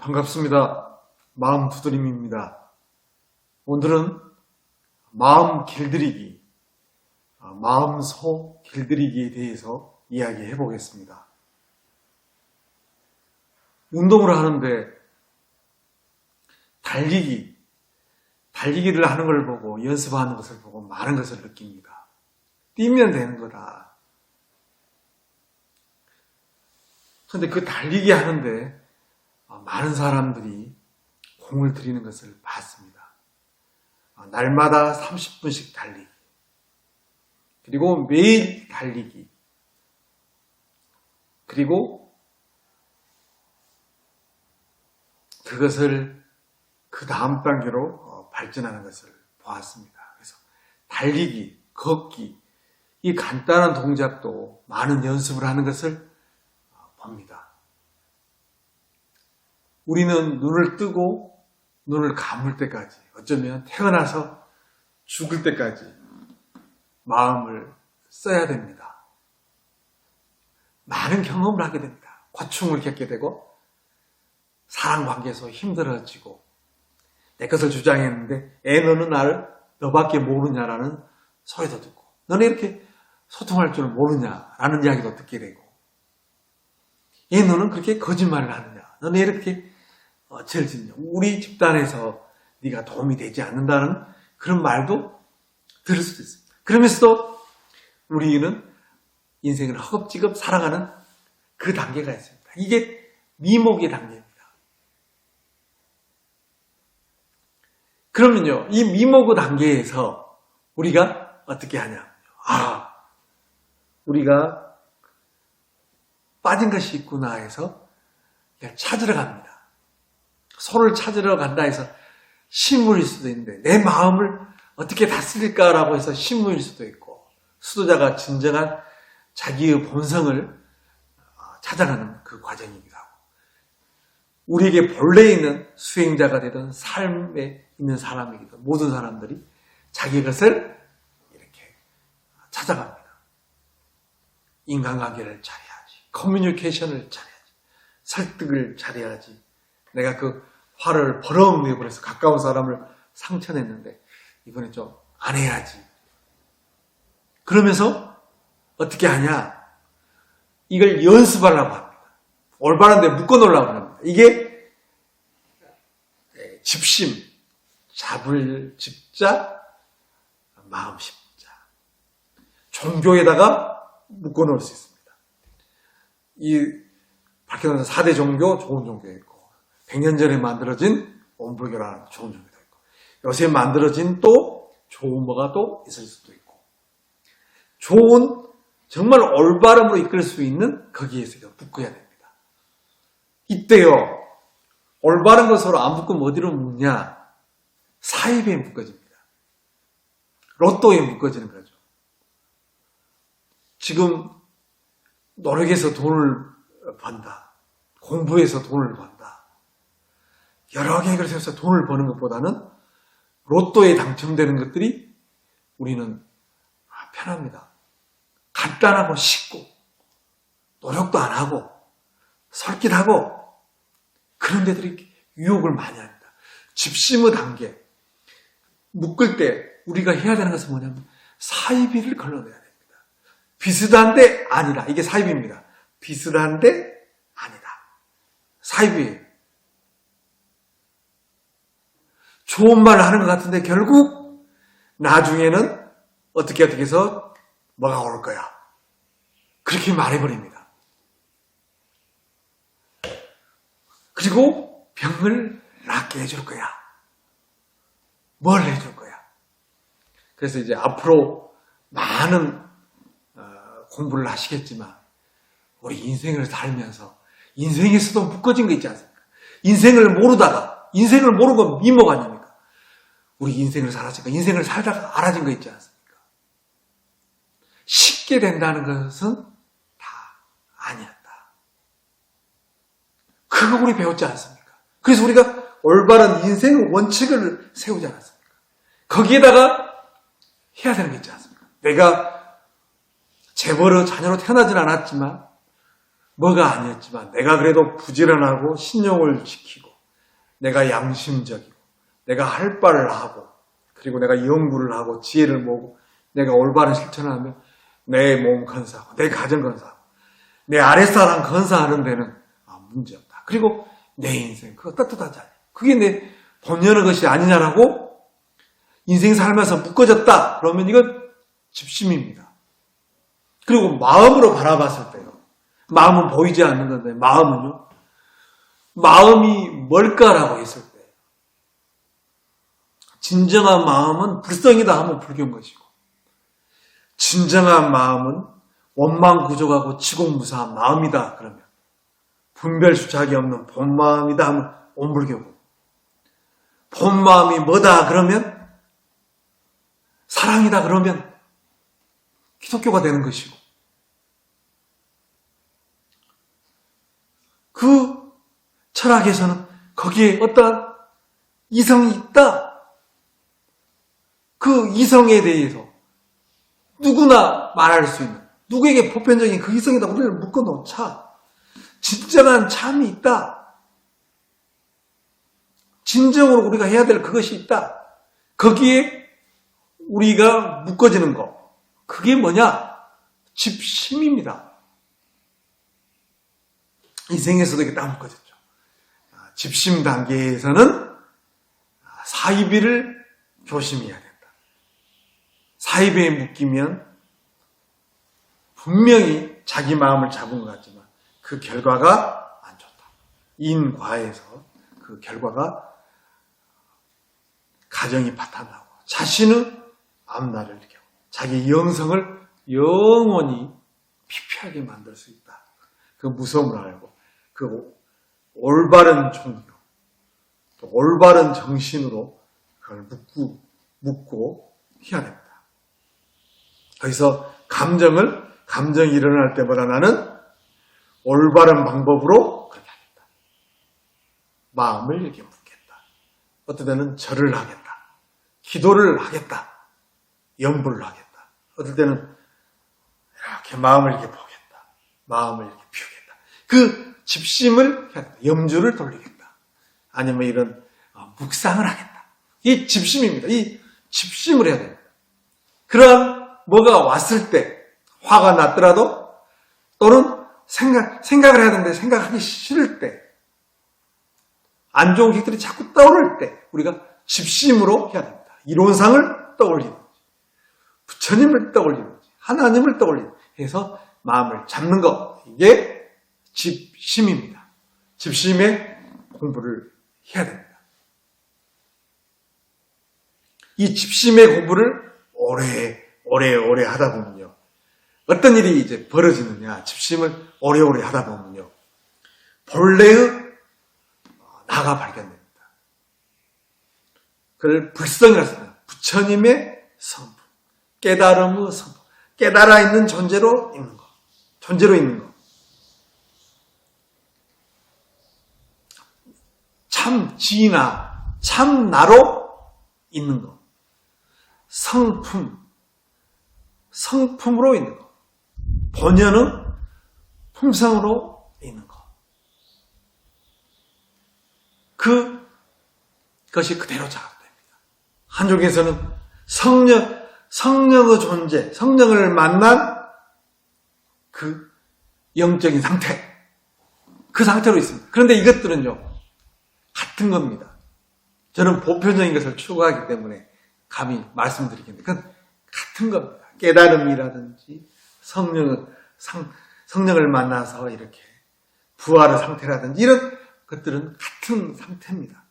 반갑습니다. 마음 두드림입니다. 오늘은 마음 길들이기, 마음소 길들이기에 대해서 이야기해 보겠습니다. 운동을 하는데 달리기를 하는 걸 보고 연습하는 것을 보고 많은 것을 느낍니다. 뛰면 되는 거다. 그런데 그 달리기 하는데 많은 사람들이 공을 들이는 것을 봤습니다. 날마다 30분씩 달리기, 그리고 매일 달리기, 그리고 그것을 그 다음 단계로 발전하는 것을 보았습니다. 그래서 달리기, 걷기, 이 간단한 동작도 많은 연습을 하는 것을 봅니다. 우리는 눈을 뜨고 눈을 감을 때까지, 어쩌면 태어나서 죽을 때까지 마음을 써야 됩니다. 많은 경험을 하게 됩니다. 고충을 겪게 되고 사랑관계에서 힘들어지고, 내 것을 주장했는데 너는 나를 너밖에 모르냐라는 소리도 듣고, 너네 이렇게 소통할 줄 모르냐라는 이야기도 듣게 되고, 너는 그렇게 거짓말을 하느냐, 너네 이렇게 죄를 짓냐, 우리 집단에서 네가 도움이 되지 않는다는 그런 말도 들을 수도 있습니다. 그러면서도 우리는 인생을 허겁지겁 살아가는 그 단계가 있습니다. 이게 미목의 단계입니다. 그러면요, 이 미목의 단계에서 우리가 어떻게 하냐? 우리가 빠진 것이 있구나 해서 찾으러 갑니다. 소를 찾으러 간다 해서 신물일 수도 있는데, 내 마음을 어떻게 다스릴까라고 해서 신물일 수도 있고, 수도자가 진정한 자기의 본성을 찾아가는 그 과정이기도 하고, 우리에게 본래 있는 수행자가 되든 삶에 있는 사람이기든 모든 사람들이 자기 것을 이렇게 찾아갑니다. 인간관계를 잘해야지, 커뮤니케이션을 잘해야지, 설득을 잘해야지, 내가 그 화를 버럭 내버려서 가까운 사람을 상처냈는데 이번에 좀 안 해야지. 그러면서 어떻게 하냐? 이걸 연습하려고 합니다. 올바른 데 묶어놓으려고 합니다. 이게 집심, 잡을 집자, 마음 심자. 종교에다가 묶어놓을 수 있습니다. 이 밝혀놓은 4대 종교, 좋은 종교가 있고, 100년 전에 만들어진 원불교라는 좋은 종교도 있고, 요새 만들어진 또 좋은 뭐가 또 있을 수도 있고, 좋은 정말 올바름으로 이끌 수 있는 거기에서 묶어야 됩니다. 이때요, 올바른 것으로 안 묶으면 어디로 묶냐? 사입에 묶어집니다. 로또에 묶어지는 거죠. 지금 노력해서 돈을 번다, 공부해서 돈을 번다, 여러 계획을 세워서 돈을 버는 것보다는 로또에 당첨되는 것들이 우리는 편합니다. 간단하고 쉽고, 노력도 안 하고 설깃하고, 그런 데들이 유혹을 많이 합니다. 집심의 단계, 묶을 때 우리가 해야 되는 것은 뭐냐면 사이비를 걸러내야 됩니다. 비슷한데 아니다. 이게 사이비입니다. 비슷한데 아니다. 사이비예요. 좋은 말을 하는 것 같은데 결국 나중에는 어떻게 해서 뭐가 올 거야, 그렇게 말해버립니다. 그리고 병을 낫게 해줄 거야. 뭘 해줄 거야. 그래서 이제 앞으로 많은 공부를 하시겠지만, 우리 인생을 살면서 인생에서도 묶어진 거 있지 않습니까? 인생을 모르고 미목 아닙니까? 우리 인생을 살았으니까 인생을 살다가 알아진 거 있지 않습니까? 쉽게 된다는 것은 다 아니었다. 그거 우리 배웠지 않습니까? 그래서 우리가 올바른 인생의 원칙을 세우지 않았습니까? 거기에다가 해야 되는 게 있지 않습니까? 내가 재벌의 자녀로 태어나진 않았지만, 뭐가 아니었지만 내가 그래도 부지런하고 신용을 지키고 내가 양심적이고 내가 할 바를 하고 그리고 내가 연구를 하고 지혜를 모으고 내가 올바른 실천을 하면 내 몸 건사하고 내 가정 건사하고 내 아랫사람 건사하는 데는 문제없다. 그리고 내 인생 그거 떳떳하지 않아요. 그게 내 본연의 것이 아니냐라고 인생 살면서 묶어졌다. 그러면 이건 집심입니다. 그리고 마음으로 바라봤을 때요. 마음은 보이지 않는 건데 마음은요. 마음이 뭘까라고 했을 때 진정한 마음은 불성이다 하면 불교인 것이고 진정한 마음은 원망 구족하고 치공무사한 마음이다 그러면 분별수착이 없는 본마음이다 하면 온불교고 본마음이 뭐다 그러면 사랑이다 그러면 기독교가 되는 것이고 그 철학에서는 거기에 어떠한 이성이 있다. 그 이성에 대해서 누구나 말할 수 있는 누구에게 보편적인 그 이성에다 우리를 묶어놓자. 진정한 참이 있다. 진정으로 우리가 해야 될 그것이 있다. 거기에 우리가 묶어지는 것. 그게 뭐냐? 집심입니다. 인생에서도 이게 딱 묶어졌죠. 집심 단계에서는 사이비를 조심해야 된다. 사이비에 묶이면 분명히 자기 마음을 잡은 것 같지만 그 결과가 안 좋다. 인과에서 그 결과가 가정이 파탄나고 자신은 앞날을 이렇게 하고 자기 영성을 영원히 피폐하게 만들 수 있다. 그 무서움을 알고 그 올바른 종교 또 올바른 정신으로 그걸 묻고 해야 됩니다. 거기서 감정이 일어날 때보다 나는 올바른 방법으로 그렇게 하겠다. 마음을 이렇게 묻겠다. 어떤 때는 절을 하겠다. 기도를 하겠다. 염불을 하겠다. 어떨 때는 이렇게 마음을 이렇게 보겠다. 마음을 이렇게 피우겠다. 그 집심을 해야 된다. 염주를 돌리겠다. 아니면 이런 묵상을 하겠다. 이 집심입니다. 이 집심을 해야 됩니다. 그러한 뭐가 왔을 때 화가 났더라도 또는 생각을 해야 되는데 생각하기 싫을 때 안 좋은 기억들이 자꾸 떠오를 때 우리가 집심으로 해야 됩니다. 이론상을 떠올리는지 부처님을 떠올리는지 하나님을 떠올리는지 해서 마음을 잡는 것 이게 집심입니다. 집심의 공부를 해야 됩니다. 이 집심의 공부를 오래 하다 보면요. 어떤 일이 이제 벌어지느냐. 집심을 오래오래 하다 보면요. 본래의 나가 발견됩니다. 그걸 불성이라고 합니다. 부처님의 성품, 깨달음의 성품, 깨달아 있는 존재로 있는 것. 존재로 있는 것. 참 지나, 참 나로 있는 것. 성품으로 있는 것. 본연은 품성으로 있는 것. 그것이 그대로 작업됩니다. 한쪽에서는 성령의 존재, 성령을 만난 그 영적인 상태, 그 상태로 있습니다. 그런데 이것들은요, 같은 겁니다. 저는 보편적인 것을 추구하기 때문에 감히 말씀드리겠는데, 그건 같은 겁니다. 깨달음이라든지 성령을 만나서 이렇게 부활의 상태라든지 이런 것들은 같은 상태입니다.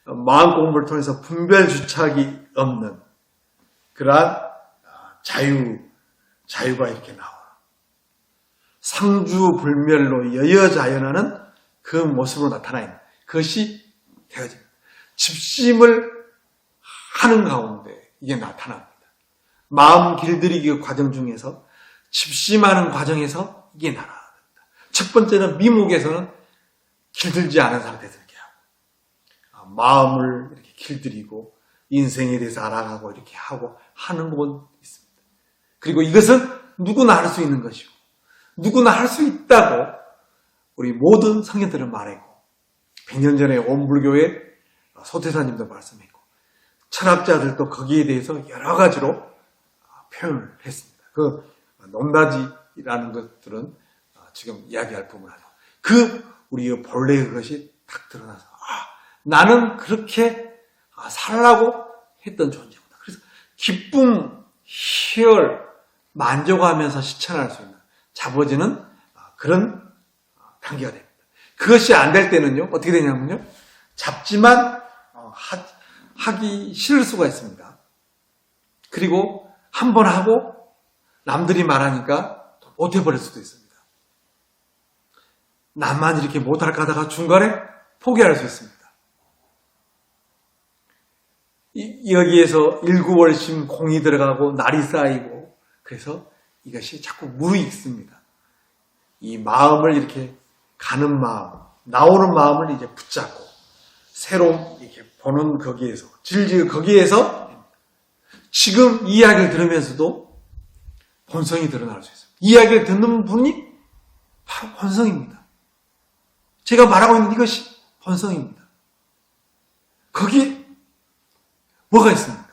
마음 공부를 통해서 분별주착이 없는 그러한 자유가 이렇게 나와요. 상주불멸로 여여자연하는 그 모습으로 나타나 있는 그것이 되어집니다. 집심을 하는 가운데 이게 나타납니다. 마음 길들이기 과정 중에서 집심하는 과정에서 이게 나타납니다. 첫 번째는 미목에서는 길들지 않은 상태에서 이렇게 하고 마음을 이렇게 길들이고 인생에 대해서 알아가고 이렇게 하고 하는 부분이 있습니다. 그리고 이것은 누구나 할 수 있는 것이고 누구나 할 수 있다고 우리 모든 성경들은 말하고 100년 전에 온불교의 소태사님도 말씀했고 철학자들도 거기에 대해서 여러 가지로 표현을 했습니다. 그 높낮이라는 것들은 지금 이야기할 부분 아니고 우리의 본래의 그것이 딱 드러나서 나는 그렇게 살라고 했던 존재구나. 그래서 기쁨, 희열, 만족하면서 실천할 수 있는 잡아지는 그런 단계가 됩니다. 그것이 안 될 때는요, 어떻게 되냐면요, 잡지만 하기 싫을 수가 있습니다. 그리고 한 번 하고 남들이 말하니까 못해버릴 수도 있습니다. 나만 이렇게 못할까 하다가 중간에 포기할 수 있습니다. 여기에서 일구월심 공이 들어가고 날이 쌓이고 그래서 이것이 자꾸 무르익습니다. 이 마음을 이렇게 가는 마음, 나오는 마음을 이제 붙잡고 새로 이렇게 보는 거기에서 질질 거기에서 지금 이야기를 들으면서도 본성이 드러날 수 있습니다. 이야기를 듣는 분이 바로 본성입니다. 제가 말하고 있는 이것이 본성입니다. 거기 뭐가 있습니까?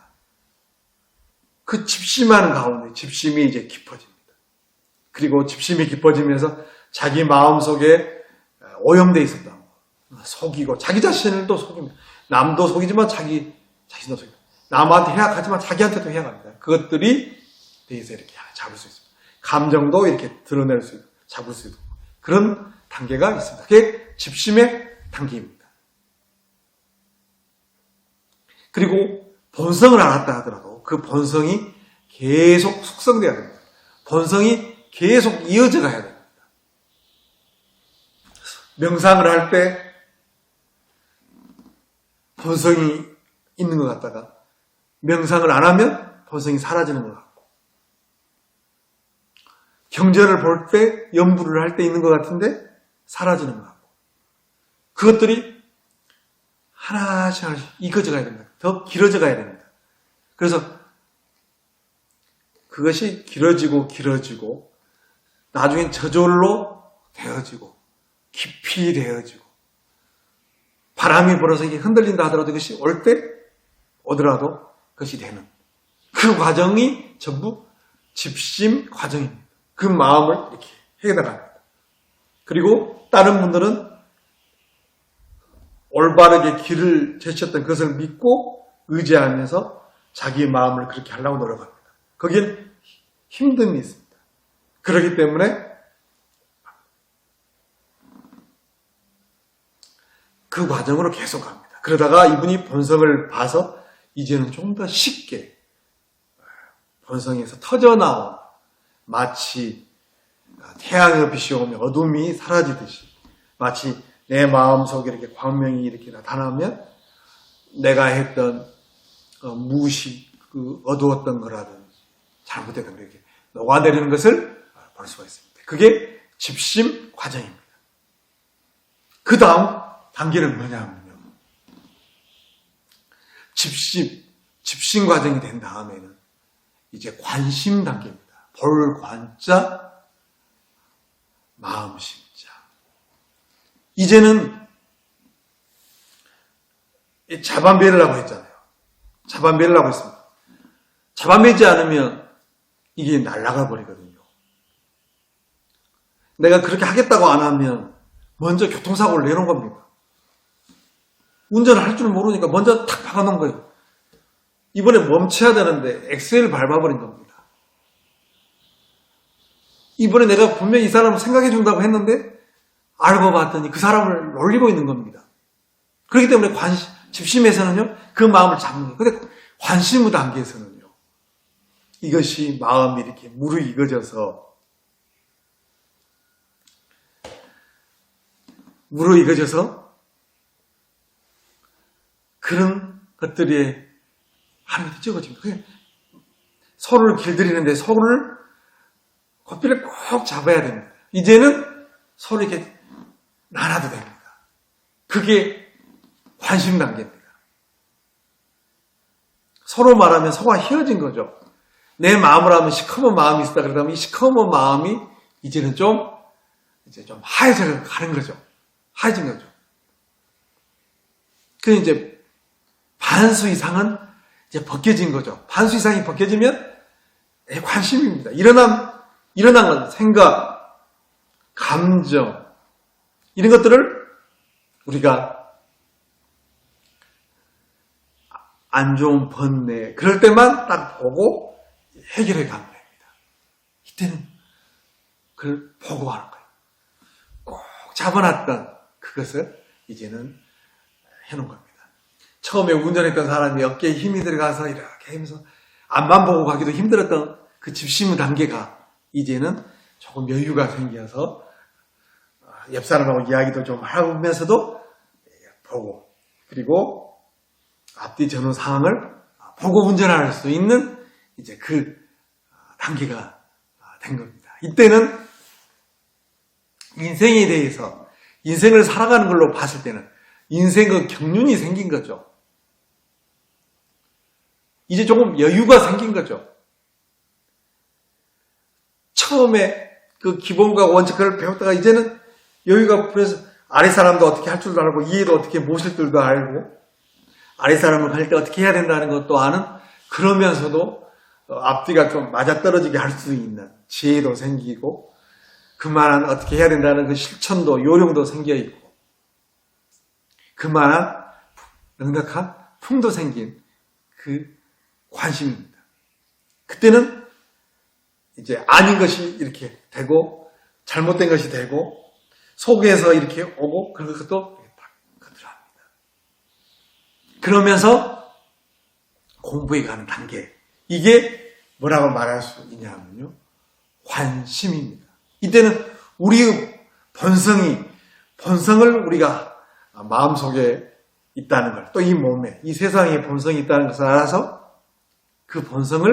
그 집심하는 가운데 집심이 이제 깊어집니다. 그리고 집심이 깊어지면서 자기 마음속에 오염되어 있었다. 속이고 자기 자신을 또 속입니다. 남도 속이지만 자기 자신도 속입니다. 남한테 해악하지만 자기한테도 해악합니다. 그것들이 대해서 이렇게 잡을 수 있습니다. 감정도 이렇게 드러낼 수 있고 잡을 수 있고 그런 단계가 있습니다. 그게 집심의 단계입니다. 그리고 본성을 알았다 하더라도 그 본성이 계속 숙성되어야 됩니다. 본성이 계속 이어져 가야 됩니다. 명상을 할 때 본성이 있는 것 같다가 명상을 안 하면 본성이 사라지는 것 같고 경전을 볼 때 연부를 할 때 있는 것 같은데 사라지는 것 같고 그것들이 하나씩 하나씩 익어져 가야 됩니다. 더 길어져 가야 됩니다. 그래서 그것이 길어지고 나중엔 저절로 되어지고 깊이 되어지고 바람이 불어서 이게 흔들린다 하더라도 이것이 올 때 오더라도 그것이 되는 그 과정이 전부 집심 과정입니다. 그 마음을 이렇게 해나갑니다. 그리고 다른 분들은 올바르게 길을 제쳤던 그것을 믿고 의지하면서 자기 마음을 그렇게 하려고 노력합니다. 거기엔 힘듦이 있습니다. 그렇기 때문에 그 과정으로 계속 갑니다. 그러다가 이분이 본성을 봐서 이제는 좀 더 쉽게 본성에서 터져나온 마치 태양의 빛이 오면 어둠이 사라지듯이 마치 내 마음속에 이렇게 광명이 이렇게 나타나면 내가 했던 무식, 어두웠던 거라든지 잘못했던 거 이렇게 녹아내리는 것을 볼 수가 있습니다. 그게 집심 과정입니다. 그 다음 단계는 뭐냐면요. 집심 과정이 된 다음에는 이제 관심 단계입니다. 볼 관자, 마음 심자. 이제는 잡아매려고 했잖아요. 잡아매려고 했습니다. 잡아매지 않으면 이게 날아가 버리거든요. 내가 그렇게 하겠다고 안 하면 먼저 교통사고를 내놓은 겁니다. 운전을 할 줄 모르니까 먼저 탁 박아놓은 거예요. 이번에 멈춰야 되는데 엑셀을 밟아버린 겁니다. 이번에 내가 분명히 이 사람을 생각해 준다고 했는데 알고 봤더니 그 사람을 놀리고 있는 겁니다. 그렇기 때문에 집심에서는요, 그 마음을 잡는 거예요. 근데 관심 단계에서는요, 이것이 마음이 이렇게 무르익어져서 그런 것들이 하나님께 찍어집니다. 소를 길들이는데 소를 고삐를 꼭 잡아야 됩니다. 이제는 소를 이렇게 나눠도 됩니다. 그게 관심 단계입니다. 서로 말하면 소가 휘어진 거죠. 내 마음을 하면 시커먼 마음이 있다 그러다면 이 시커먼 마음이 이제는 좀 하얘져 가는 거죠. 하얘진 거죠. 그 이제 반수 이상은 이제 벗겨진 거죠. 반수 이상이 벗겨지면 관심입니다. 일어난 건 생각, 감정, 이런 것들을 우리가 안 좋은 번뇌, 그럴 때만 딱 보고 해결해 가는 겁니다. 이때는 그걸 보고 하는 거예요. 꼭 잡아놨던 그것을 이제는 해놓은 겁니다. 처음에 운전했던 사람이 어깨에 힘이 들어가서 이렇게 하면서 앞만 보고 가기도 힘들었던 그 집심 단계가 이제는 조금 여유가 생겨서 옆 사람하고 이야기도 좀 하면서도 보고, 그리고 앞뒤 전후 상황을 보고 운전할 수 있는 이제 그 단계가 된 겁니다. 이때는 인생에 대해서, 인생을 살아가는 걸로 봤을 때는 인생의 경륜이 생긴 거죠. 이제 조금 여유가 생긴 거죠. 처음에 그 기본과 원칙을 배웠다가 이제는 여유가 풀려서 아래 사람도 어떻게 할 줄도 알고, 이해도 어떻게 모실 줄도 알고, 아래 사람을 갈 때 어떻게 해야 된다는 것도 아는, 그러면서도 앞뒤가 좀 맞아떨어지게 할 수 있는 지혜도 생기고, 그만한 어떻게 해야 된다는 그 실천도, 요령도 생겨있고, 그만한 넉넉한 품도 생긴 그 관심입니다. 그때는 이제 아닌 것이 이렇게 되고, 잘못된 것이 되고, 속에서 이렇게 오고, 그런 것도 딱 거들어갑니다. 그러면서 공부에 가는 단계, 이게 뭐라고 말할 수 있냐면요, 관심입니다. 이때는 우리의 본성을 우리가 마음속에 있다는 걸, 또 이 몸에, 이 세상에 본성이 있다는 것을 알아서 그 본성을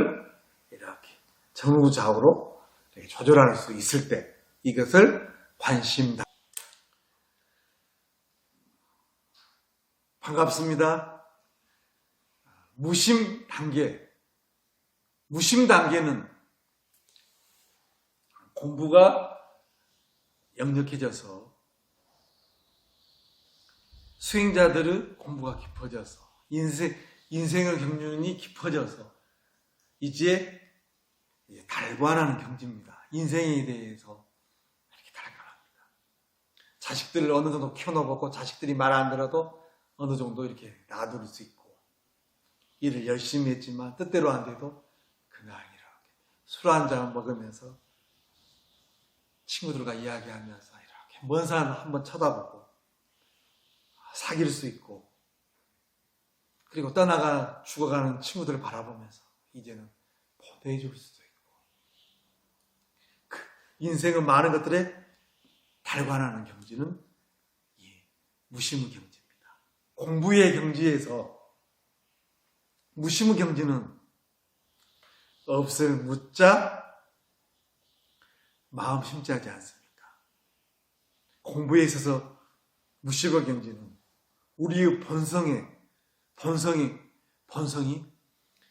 이렇게 정우좌우로 이렇게 조절할 수 있을 때, 이것을 관심다. 반갑습니다. 무심 단계는 공부가 역력해져서 수행자들의 공부가 깊어져서 인생의 경륜이 깊어져서 이제 달관하는 경지입니다. 인생에 대해서 이렇게 달관합니다. 자식들을 어느 정도 키워놓고 자식들이 말 안 들어도 어느 정도 이렇게 놔둘 수 있고, 일을 열심히 했지만 뜻대로 안 돼도 그날 이렇게 술 한잔 먹으면서 친구들과 이야기하면서 이렇게 먼 산 한번 쳐다보고 사귈 수 있고, 그리고 떠나가 죽어가는 친구들을 바라보면서 이제는 보내줄 수도 있고, 그 인생의 많은 것들에 달관하는 경지는 무심의 경지입니다. 공부의 경지에서 무심의 경지는 없을 무자 마음 심자지 않습니까? 공부에 있어서 무심의 경지는 우리의 본성이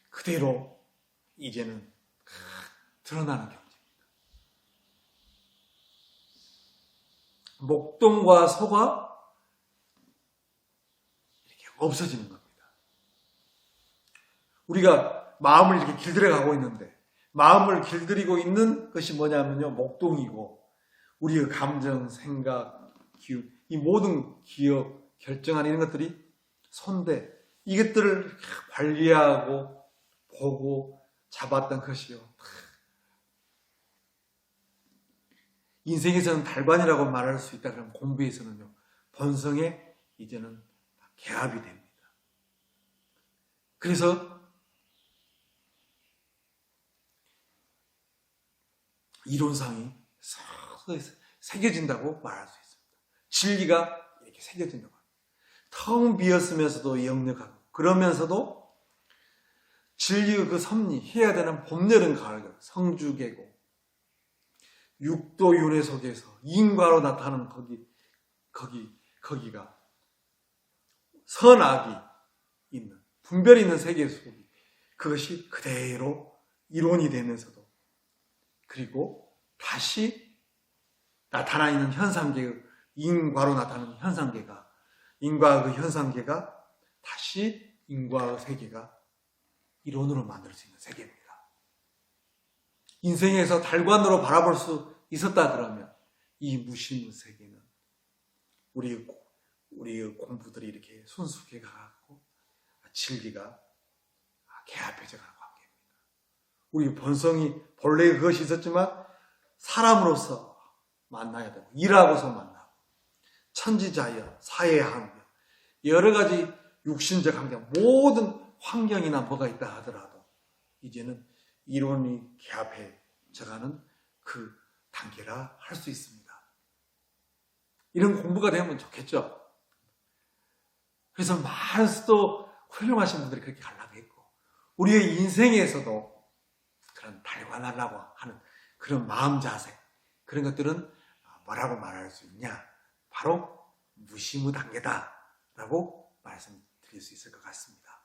그대로 이제는 드러나는 경지입니다. 목동과 소가 이렇게 없어지는 겁니다. 우리가 마음을 이렇게 길들여가고 있는데, 마음을 길들이고 있는 것이 뭐냐면요, 목동이고, 우리의 감정, 생각, 기운, 이 모든 기억, 결정하는 이런 것들이 손대, 이것들을 관리하고 보고 잡았던 것이요. 인생에서는 달관이라고 말할 수 있다 그러면 공부에서는요, 본성에 이제는 개합이 됩니다. 그래서 이론상이 서서히 새겨진다고 말할 수 있습니다. 진리가 이렇게 새겨진다고 합니다. 텅 비었으면서도 역력하고, 그러면서도 진리의 그 섭리, 해야 되는 봄, 여름, 가을, 성주계고, 육도윤회 속에서 인과로 나타나는 거기가 선악이 있는, 분별이 있는 세계 속이, 그것이 그대로 이론이 되면서도, 그리고 다시 나타나 있는 현상계의 인과로 나타나는 현상계가, 인과 그 현상계가 다시 인과의 세계가 이론으로 만들 수 있는 세계입니다. 인생에서 달관으로 바라볼 수 있었다 그러면 이 무심 세계는 우리의 공부들이 이렇게 순수하게 가고 진리가 개합해져 가는 관계입니다. 우리 본성이 본래 그것이 있었지만 사람으로서 만나야 되고 일하고서 만나고 천지자연, 사회환경, 여러 가지 육신적 환경, 모든 환경이나 뭐가 있다 하더라도 이제는 이론이 개합해져가는 그 단계라 할 수 있습니다. 이런 공부가 되면 좋겠죠. 그래서 많은 수도 훌륭하신 분들이 그렇게 가려고 했고 우리의 인생에서도 그런 달관하려고 하는 그런 마음 자세 그런 것들은 뭐라고 말할 수 있냐? 바로 무심의 단계다라고 말씀드릴 수 있을 것 같습니다.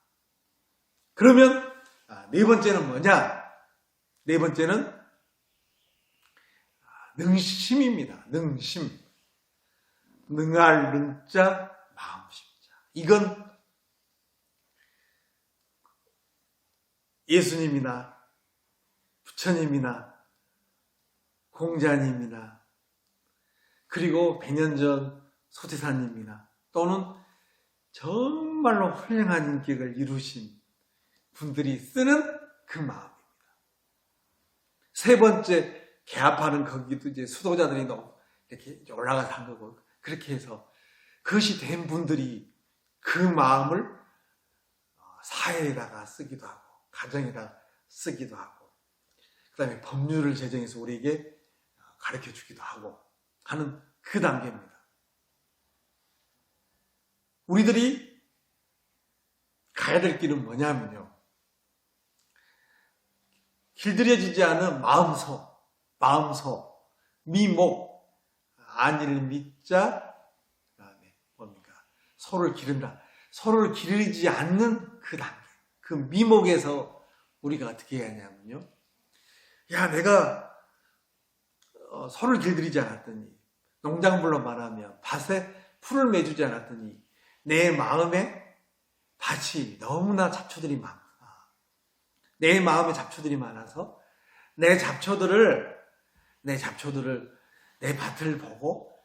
그러면 네 번째는 뭐냐? 네 번째는 능심입니다. 능심. 능할 능자 마음심자. 이건 예수님이나 부처님이나 공자님이나 그리고 100년 전 소태사님이나 또는 정말로 훌륭한 인격을 이루신 분들이 쓰는 그 마음입니다. 세 번째 개합하는 거기도 이제 수도자들이 너무 이렇게 올라가서 한 거고 그렇게 해서 그것이 된 분들이 그 마음을 사회에다가 쓰기도 하고 가정에다 쓰기도 하고 그 다음에 법률을 제정해서 우리에게 가르쳐 주기도 하고 하는 그 단계입니다. 우리들이 가야 될 길은 뭐냐면요. 길들여지지 않은 마음소, 미목, 안일 미자, 그다음에 뭡니까? 소를 기른다. 소를 기르지 않는 그 단계, 그 미목에서 우리가 어떻게 해야 하냐면요. 야, 내가 소를 길들이지 않았더니, 농작물로 말하면 밭에 풀을 매주지 않았더니 내 마음에 밭이 너무나 잡초들이 많아. 내 마음에 잡초들이 많아서 내 잡초들을 내 밭을 보고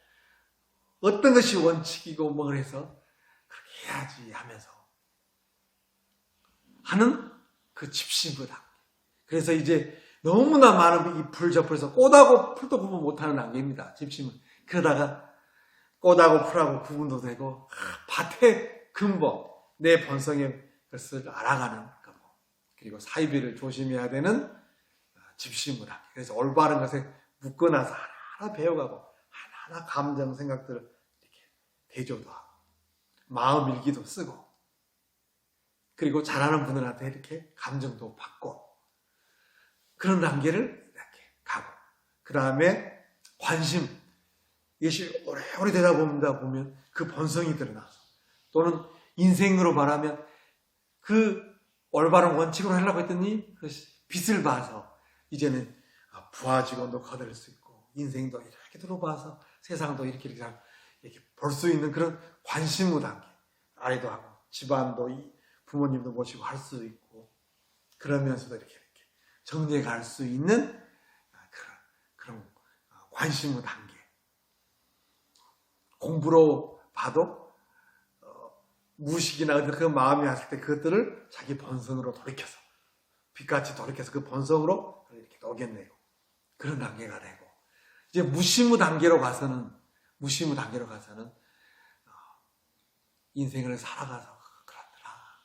어떤 것이 원칙이고 뭐 그래서 그렇게 해야지 하면서 하는 그 집심의 단계. 그래서 이제 너무나 많은 이 풀 저 풀에서 꽃하고 풀도 구분 못하는 단계입니다. 집심은. 그러다가 꽃하고 풀하고 구분도 되고 밭의 근본, 내 본성의 것을 알아가는 것. 그리고 사이비를 조심해야 되는 집심을 하기. 그래서 올바른 것에 묶어놔서 하나하나 배워가고 하나하나 감정, 생각들을 이렇게 대조도 하고 마음 일기도 쓰고 그리고 잘하는 분들한테 이렇게 감정도 받고 그런 단계를 이렇게 가고 그 다음에 관심 이것이 오래오래 되다 보면 그 본성이 드러나서 또는 인생으로 말하면 그 올바른 원칙으로 하려고 했더니 그 빛을 봐서 이제는 부하 직원도 거둘 수 있고 인생도 이렇게 들어봐서 세상도 이렇게 볼 수 있는 그런 관심의 단계 아이도 하고 집안도 부모님도 모시고 할 수 있고 그러면서도 이렇게 정리해 갈 수 있는 그런 관심의 단계 공부로 봐도 무식이나 그 마음이 왔을 때 그것들을 자기 본성으로 돌이켜서 빛같이 돌이켜서 그 본성으로 이렇게 녹여내고 그런 단계가 되고 이제 무심의 단계로 가서는 인생을 살아가서 그렇더라.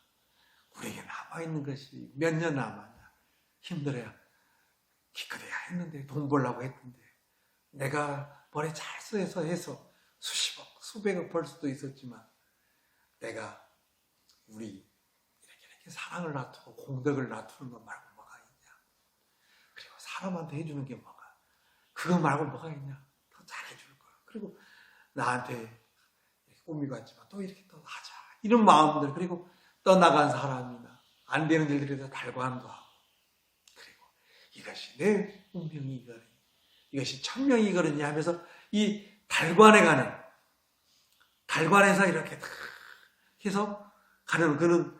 우리에게 남아있는 것이 몇 년 남았냐. 힘들어야 기껏해야 했는데 돈 벌려고 했는데 내가 머리 잘 써서 해서 수십억 수백억 벌 수도 있었지만 내가 우리 이렇게 사랑을 나누고 공덕을 나누는 것 말고 뭐가 있냐. 그리고 사람한테 해주는 게 뭐가 그거 말고 뭐가 있냐. 더 잘해줄 거야. 그리고 나한테 꿈이 같지만 또 이렇게 또 하자. 이런 마음들 그리고 떠나간 사람이나 안 되는 일들에서 달관도 하고 그리고 이것이 내 운명이거든. 이것이 천명이거든요 하면서 이 달관에 가는 달관에서 이렇게 해서 가는 그는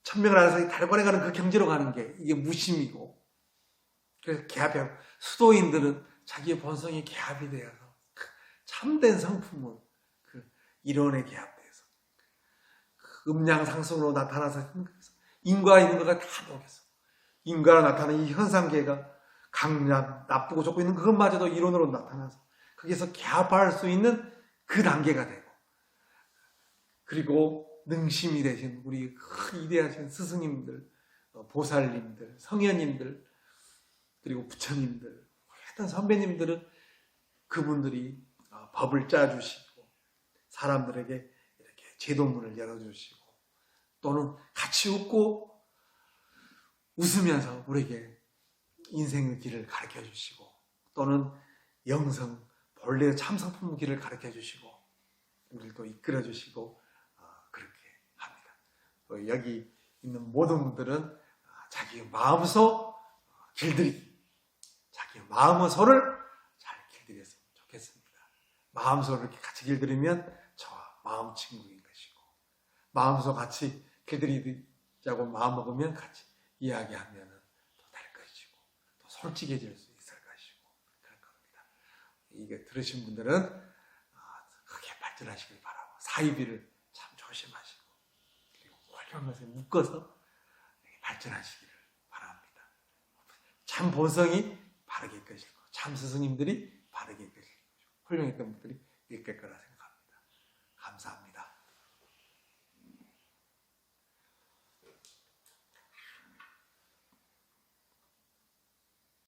천명을 알아서 달관에 가는 그 경지로 가는 게 이게 무심이고, 그래서 개합하고 수도인들은 자기의 본성이 개합이 되어서 참된 성품은 그 이론에 개합돼서 그 음양상승으로 나타나서 인과 있는 거가 다 녹여서 인과로 나타나는 이 현상계가 강약, 나쁘고 좋고 있는 그것마저도 이론으로 나타나서 거기서 개합할 수 있는 그 단계가 되고, 그리고 능심이 되신 우리 이대하신 스승님들, 보살님들, 성현님들, 그리고 부처님들, 하여튼 선배님들은 그분들이 법을 짜주시고 사람들에게 이렇게 제도문을 열어주시고 또는 같이 웃고 웃으면서 우리에게 인생의 길을 가르쳐 주시고 또는 영성, 본래의 참성품 길을 가르쳐 주시고 우리를 또 이끌어 주시고 그렇게 합니다. 또 여기 있는 모든 분들은 자기 마음소 길들이기, 자기 마음소를 잘 길들였으면 좋겠습니다. 마음소를 이렇게 같이 길들이면 저와 마음 친구인 것이고, 마음소 같이 길들이자고 마음먹으면 같이 이야기하면 또 될 것이고, 또 솔직해질 수 있을 것이고, 그럴 겁니다. 이게 들으신 분들은 크게 발전하시길 바라고, 사이비를 참 조심하시고, 그리고 훌륭한 것에 묶어서 발전하시기를 바랍니다. 참 본성이 바르게 것이고, 참 스승님들이 바르게 것이고, 훌륭했던 분들이 이끌 거라 생각합니다. 감사합니다.